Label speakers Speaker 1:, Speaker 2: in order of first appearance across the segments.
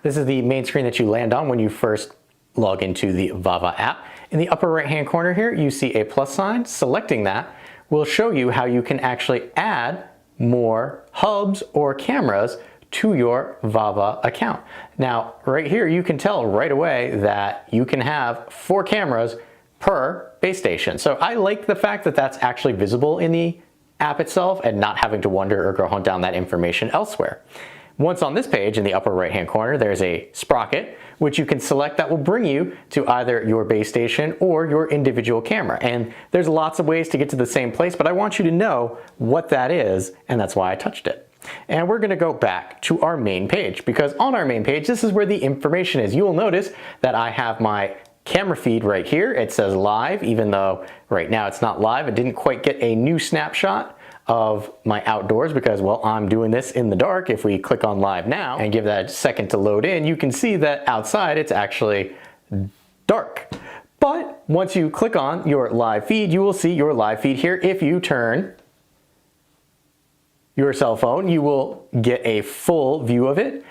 Speaker 1: This is the main screen that you land on when you first log into the VAVA app. In the upper right hand corner here, you see a plus sign. Selecting that will show you how you can actually add more hubs or cameras to your VAVA account. Now, right here, you can tell right away that you can have 4 cameras per base station. So I like the fact that that's actually visible in the app itself and not having to wonder or go hunt down that information elsewhere. Once on this page, in the upper right hand corner, there's a sprocket which you can select that will bring you to either your base station or your individual camera. And there's lots of ways to get to the same place, but I want you to know what that is, and that's why I touched it. And we're going to go back to our main page, because on our main page, this is where the information is. You will notice that I have my camera feed right here. It says live, even though right now it's not live. It didn't quite get a new snapshot of my outdoors because, well, I'm doing this in the dark. If we click on live now and give that a second to load in, you can see that outside it's actually dark. But once you click on your live feed, you will see your live feed here. If you turn your cell phone, you will get a full view of it.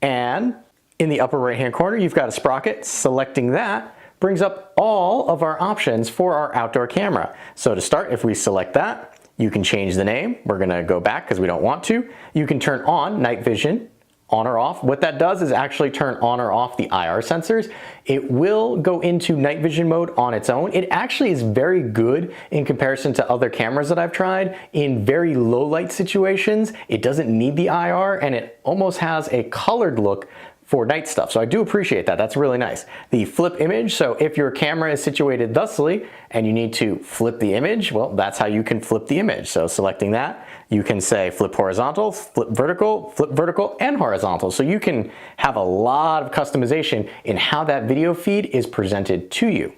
Speaker 1: And in the upper right hand corner, you've got a sprocket. Selecting that brings up all of our options for our outdoor camera. So to start, if we select that, you can change the name. We're gonna go back because we don't want to. You can turn on night vision, on or off. What that does is actually turn on or off the IR sensors. It will go into night vision mode on its own. It actually is very good in comparison to other cameras that I've tried. In very low light situations, it doesn't need the IR and it almost has a colored look for night stuff. So I do appreciate that. That's really nice. The flip image, so if your camera is situated thusly and you need to flip the image, well, that's how you can flip the image. So selecting that, you can say flip horizontal, flip vertical, and horizontal. So you can have a lot of customization in how that video feed is presented to you.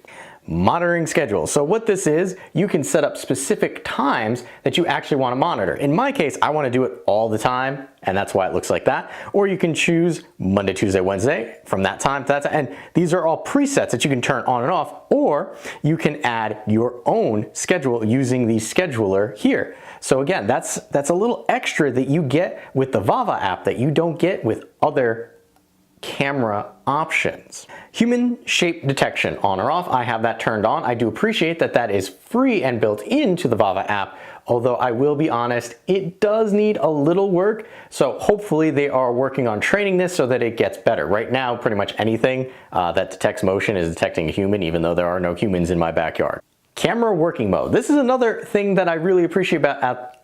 Speaker 1: Monitoring schedule. So what this is, you can set up specific times that you actually want to monitor. In my case, I want to do it all the time, and that's why it looks like that. Or you can choose Monday, Tuesday, Wednesday from that time to that time. And these are all presets that you can turn on and off, or you can add your own schedule using the scheduler here. So again, that's a little extra that you get with the VAVA app that you don't get with other camera options. Human shape detection, on or off, I have that turned on. I do appreciate that that is free and built into the VAVA app, although I will be honest, it does need a little work. So hopefully they are working on training this so that it gets better. Right now, pretty much anything that detects motion is detecting a human, even though there are no humans in my backyard. Camera working mode. This is another thing that I really appreciate about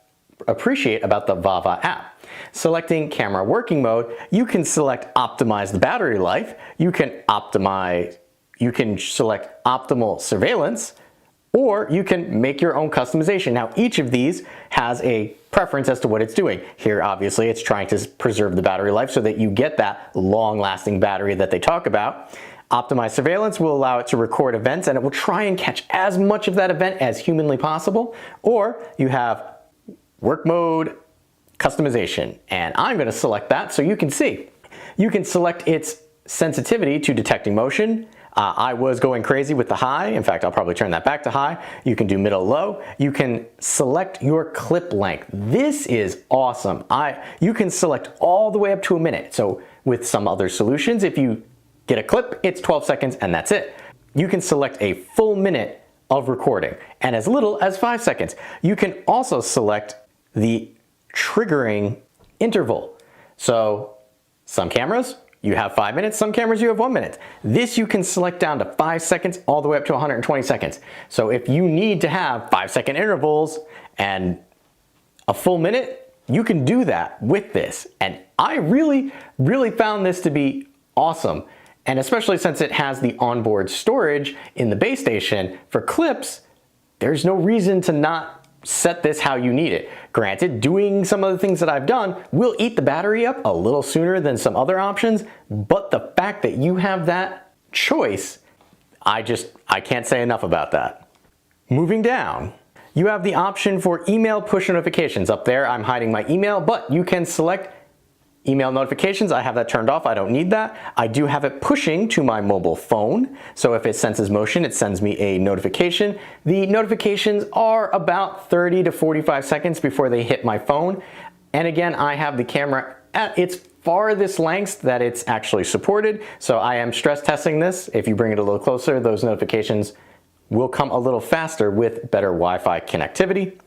Speaker 1: the VAVA app. Selecting camera working mode, you can select optimize the battery life, you can select optimal surveillance, or you can make your own customization. Now, each of these has a preference as to what it's doing. Here, obviously, it's trying to preserve the battery life so that you get that long-lasting battery that they talk about. Optimized surveillance will allow it to record events and it will try and catch as much of that event as humanly possible. Or you have work mode customization, and I'm going to select that so you can see. You can select its sensitivity to detecting motion. I was going crazy with the high. In fact, I'll probably turn that back to high. You can do middle, low. You can select your clip length. This is awesome. You can select all the way up to a minute. So with some other solutions, if you get a clip, it's 12 seconds and that's it. You can select a full minute of recording and as little as 5 seconds. You can also select the triggering interval. So some cameras, you have 5 minutes, some cameras you have 1 minute. This you can select down to 5 seconds all the way up to 120 seconds. So if you need to have 5-second intervals and a full minute, you can do that with this. And I really found this to be awesome. And especially since it has the onboard storage in the base station for clips, there's no reason to not set this how you need it. Granted, doing some of the things that I've done will eat the battery up a little sooner than some other options, but the fact that you have that choice, I can't say enough about that. Moving down, you have the option for email push notifications. Up there, I'm hiding my email, but you can select email notifications. I have that turned off. I don't need that. I do have it pushing to my mobile phone. So if it senses motion, it sends me a notification. The notifications are about 30 to 45 seconds before they hit my phone. And again, I have the camera at its farthest lengths that it's actually supported. So I am stress testing this. If you bring it a little closer, those notifications will come a little faster with better Wi-Fi connectivity.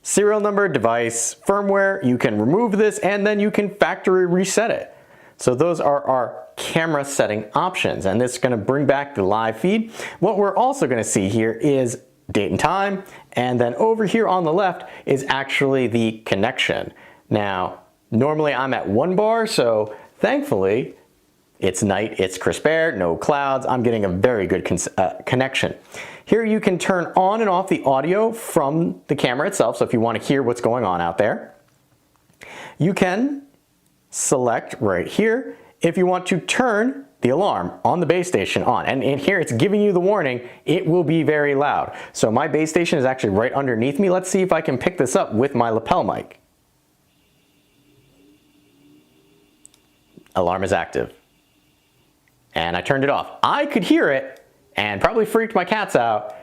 Speaker 1: Serial number, device, firmware, you can remove this and then you can factory reset it. So those are our camera setting options, and this is going to bring back the live feed. What we're also going to see here is date and time, and then over here on the left is actually the connection. Now, normally I'm at 1 bar, so thankfully it's night, it's crisp air, no clouds, I'm getting a very good connection. Here you can turn on and off the audio from the camera itself, so if you want to hear what's going on out there. You can select right here if you want to turn the alarm on the base station on, and here it's giving you the warning it will be very loud. So my base station is actually right underneath me. Let's see if I can pick this up with my lapel mic. Alarm is active. And I turned it off. I could hear it and probably freaked my cats out,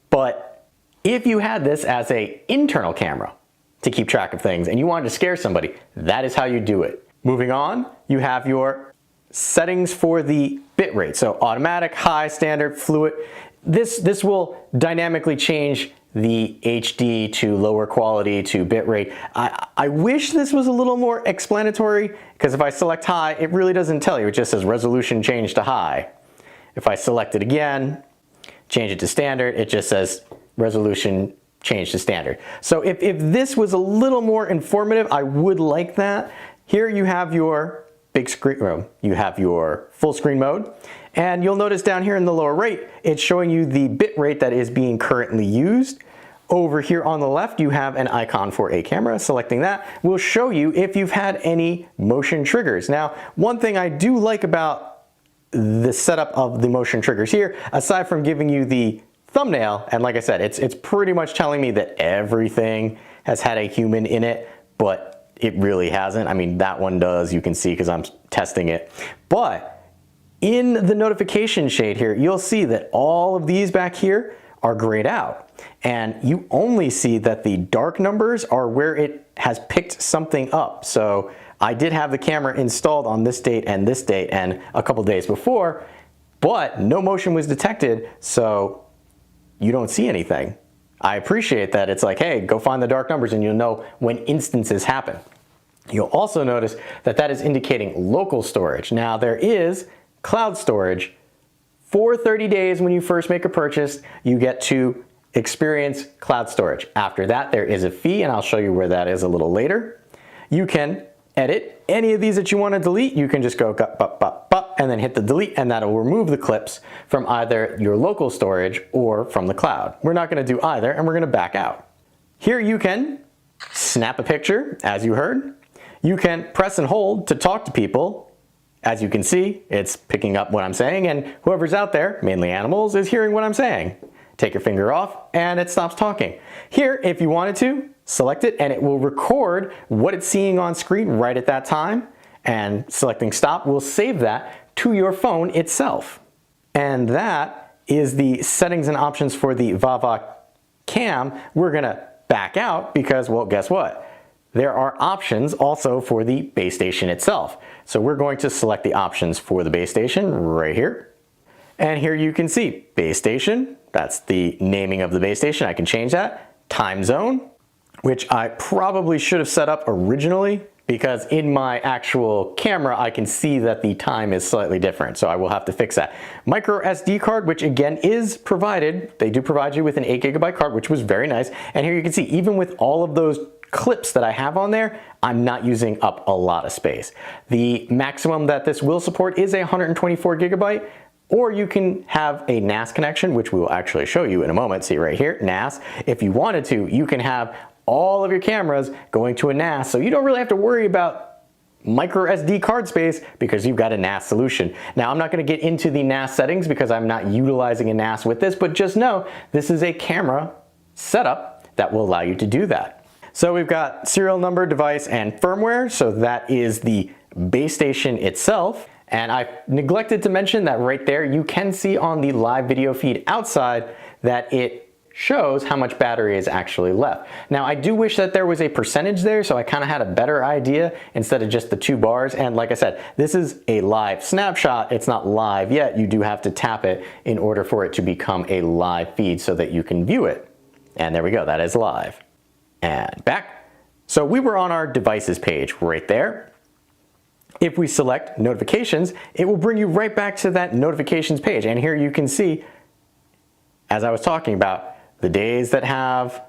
Speaker 1: but if you had this as an internal camera to keep track of things and you wanted to scare somebody, that is how you do it. Moving on, you have your settings for the bitrate. So automatic, high, standard, fluid. This will dynamically change the HD to lower quality to bitrate. I wish this was a little more explanatory, because if I select high, it really doesn't tell you. It just says resolution change to high. If I select it again, change it to standard, it just says resolution change to standard. So if this was a little more informative, I would like that. Here you have your big screen room. You have your full screen mode, and you'll notice down here in the lower right, it's showing you the bit rate that is being currently used. Over here on the left, you have an icon for a camera. Selecting that will show you if you've had any motion triggers. Now, one thing I do like about the setup of the motion triggers here, aside from giving you the thumbnail, and like I said, it's pretty much telling me that everything has had a human in it, but it really hasn't. I mean, that one does, you can see because I'm testing it. But in the notification shade here, you'll see that all of these back here are grayed out. And you only see that the dark numbers are where it has picked something up. So I did have the camera installed on this date and a couple days before, but no motion was detected, so you don't see anything. I appreciate that it's like, hey, go find the dark numbers and you'll know when instances happen. You'll also notice that that is indicating local storage. Now there is cloud storage. For 30 days when you first make a purchase, you get to experience cloud storage. After that, there is a fee, and I'll show you where that is a little later. You can edit any of these that you want to delete. You can just go and then hit the delete, and that'll remove the clips from either your local storage or from the cloud. We're not going to do either, and we're going to back out. Here you can snap a picture, as you heard. You can press and hold to talk to people. As you can see, it's picking up what I'm saying, and whoever's out there, mainly animals, is hearing what I'm saying. Take your finger off and it stops talking. Here, if you wanted to, select it and it will record what it's seeing on screen right at that time, and selecting stop will save that to your phone itself. And that is the settings and options for the VAVA Cam. We're gonna back out because, well, guess what? There are options also for the base station itself. So we're going to select the options for the base station right here. And here you can see base station, that's the naming of the base station. I can change that. Time zone, which I probably should have set up originally, because in my actual camera I can see that the time is slightly different, so I will have to fix that. Micro SD card, which again is provided. They do provide you with an 8 GB card, which was very nice. And here you can see, even with all of those clips that I have on there, I'm not using up a lot of space. The maximum that this will support is 124 GB, or you can have a NAS connection, which we will actually show you in a moment. See right here, NAS. If you wanted to, you can have all of your cameras going to a NAS, so you don't really have to worry about micro SD card space because you've got a NAS solution. Now, I'm not going to get into the NAS settings because I'm not utilizing a NAS with this, but just know this is a camera setup that will allow you to do that. So we've got serial number, device, and firmware. So that is the base station itself. And I neglected to mention that right there, you can see on the live video feed outside that it shows how much battery is actually left. Now I do wish that there was a percentage there, so I kind of had a better idea instead of just the 2 bars. And like I said, this is a live snapshot. It's not live yet. You do have to tap it in order for it to become a live feed so that you can view it. And there we go, that is live. And back. So we were on our devices page right there. If we select notifications, it will bring you right back to that notifications page. And here you can see, as I was talking about, the days that have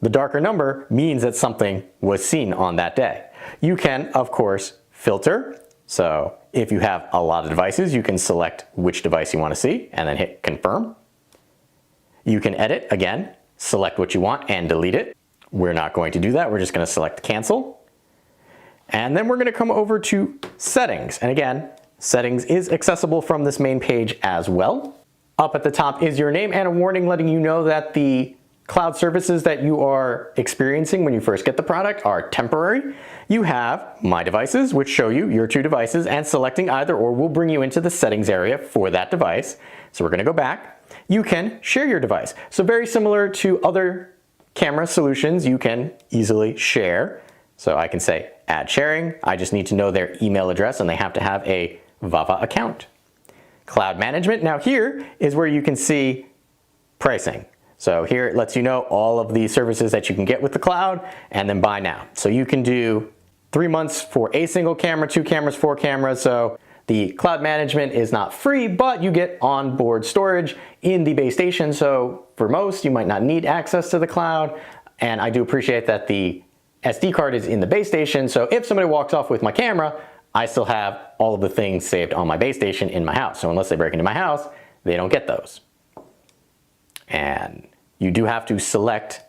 Speaker 1: the darker number means that something was seen on that day. You can, of course, filter. So if you have a lot of devices, you can select which device you want to see and then hit confirm. You can edit, again, select what you want and delete it. We're not going to do that. We're just going to select cancel. And then we're going to come over to settings. And again, settings is accessible from this main page as well. Up at the top is your name and a warning letting you know that the cloud services that you are experiencing when you first get the product are temporary. You have My Devices, which show you your 2 devices, and selecting either or will bring you into the settings area for that device. So we're going to go back. You can share your device. So very similar to other camera solutions, you can easily share. So I can say add sharing. I just need to know their email address and they have to have a VAVA account. Cloud management. Now here is where you can see pricing. So here it lets you know all of the services that you can get with the cloud and then buy now. So you can do 3 months for a single camera, 2 cameras, 4 cameras. So the cloud management is not free, but you get onboard storage in the base station. So for most, you might not need access to the cloud. And I do appreciate that the SD card is in the base station. So if somebody walks off with my camera, I still have all of the things saved on my base station in my house. So unless they break into my house, they don't get those. And you do have to select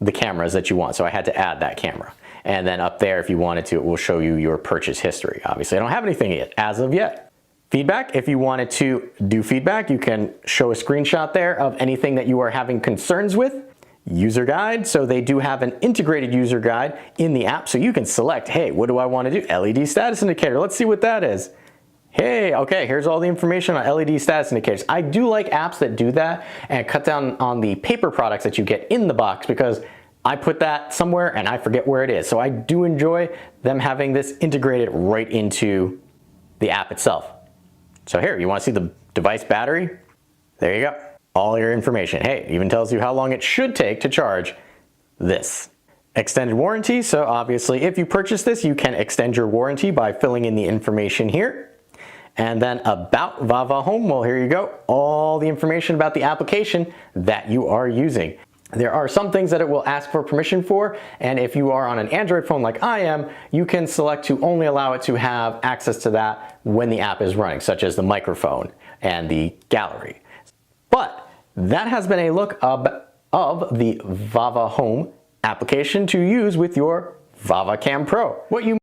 Speaker 1: the cameras that you want. So I had to add that camera. And then up there, if you wanted to, it will show you your purchase history. Obviously, I don't have anything yet, as of yet. Feedback, if you wanted to do feedback, you can show a screenshot there of anything that you are having concerns with. User guide, so they do have an integrated user guide in the app, so you can select, hey, what do I want to do? LED status indicator, let's see what that is. Hey, okay, here's all the information on LED status indicators. I do like apps that do that and cut down on the paper products that you get in the box because I put that somewhere and I forget where it is. So I do enjoy them having this integrated right into the app itself. So here, you want to see the device battery? There you go. All your information. Hey, it even tells you how long it should take to charge this. Extended warranty. So obviously if you purchase this, you can extend your warranty by filling in the information here. And then about VAVA Home, well, here you go. All the information about the application that you are using. There are some things that it will ask for permission for, and if you are on an Android phone like I am, you can select to only allow it to have access to that when the app is running, such as the microphone and the gallery. But that has been a look of the VAVA Home application to use with your VAVA Cam Pro. What you